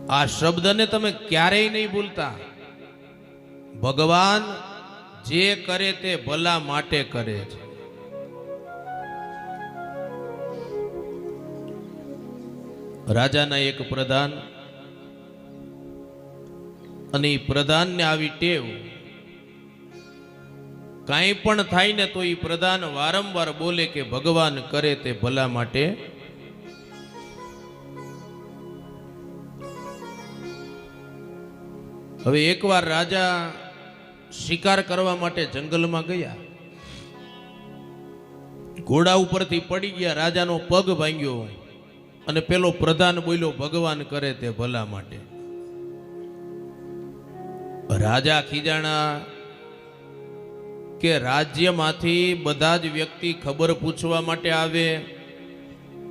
આ શબ્દને તમે ક્યારેય નહીં ભૂલતા। ભગવાન જે કરે તે ભલા માટે કરે છે। રાજાના એક પ્રધાન અને પ્રધાનને આવી ટેવ, કાંઈ પણ થાય ને તો એ પ્રધાન વારંવાર બોલે કે ભગવાન કરે તે ભલા માટે। હવે એકવાર રાજા શિકાર કરવા માટે જંગલમાં ગયા, ઘોડા ઉપરથી પડી ગયા, રાજાનો પગ ભાંગ્યો અને પેલો પ્રધાન બોલ્યો ભગવાન કરે તે ભલા માટે। રાજા ખીજાણા કે રાજ્યમાંથી બધા જ વ્યક્તિ ખબર પૂછવા માટે આવે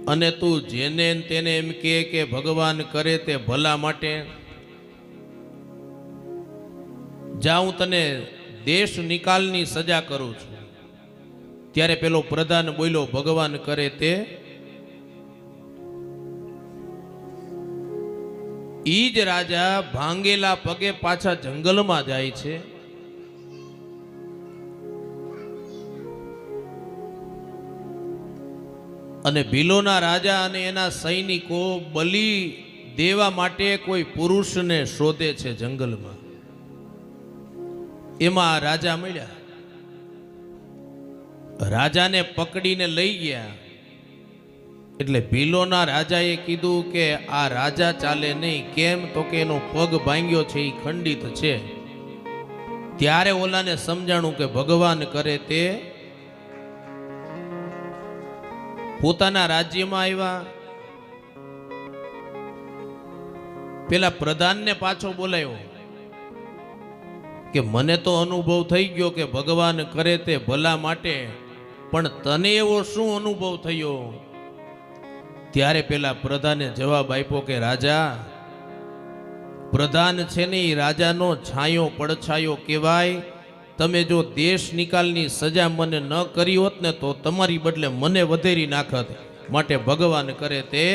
અને તું જેને તેને એમ કે ભગવાન કરે તે ભલા માટે। જા હું તને દેશ નિકાલની સજા કરું છું। ત્યારે પેલો પ્રધાન બોલ્યો ભગવાન કરે તે। ઈ જ રાજા ભાંગેલા પગે પાછા જંગલમાં જાય છે। અને ભીલોના રાજા અને એના સૈનિકો બલિ દેવા માટે કોઈ પુરુષને શોધે છે જંગલમાં। એમાં રાજા મળ્યા, રાજાને પકડીને લઈ ગયા। એટલે ભીલોના રાજાએ કીધું કે આ રાજા ચાલે નહીં। કેમ તો કે એનો પગ ભાંગ્યો છે, એ ખંડિત છે। ત્યારે ઓલાને સમજાણું કે ભગવાન કરે તે। પોતાના રાજ્યમાં આવ્યા, પેલા પ્રધાનને પાછો બોલાયો કે મને તો અનુભવ થઈ ગયો કે ભગવાન કરે તે ભલા માટે, પણ તને એવો શું અનુભવ થયો? ત્યારે પેલા પ્રધાને જવાબ આપ્યો કે રાજા, પ્રધાન છે ને એ રાજાનો છાંયો પડછાયો કહેવાય। તમે જો દેશ નિકાલની સજા મને ન કરી હોત ને તો તમારી બદલે મને વધેરી નાખત। માટે ભગવાન કરે તે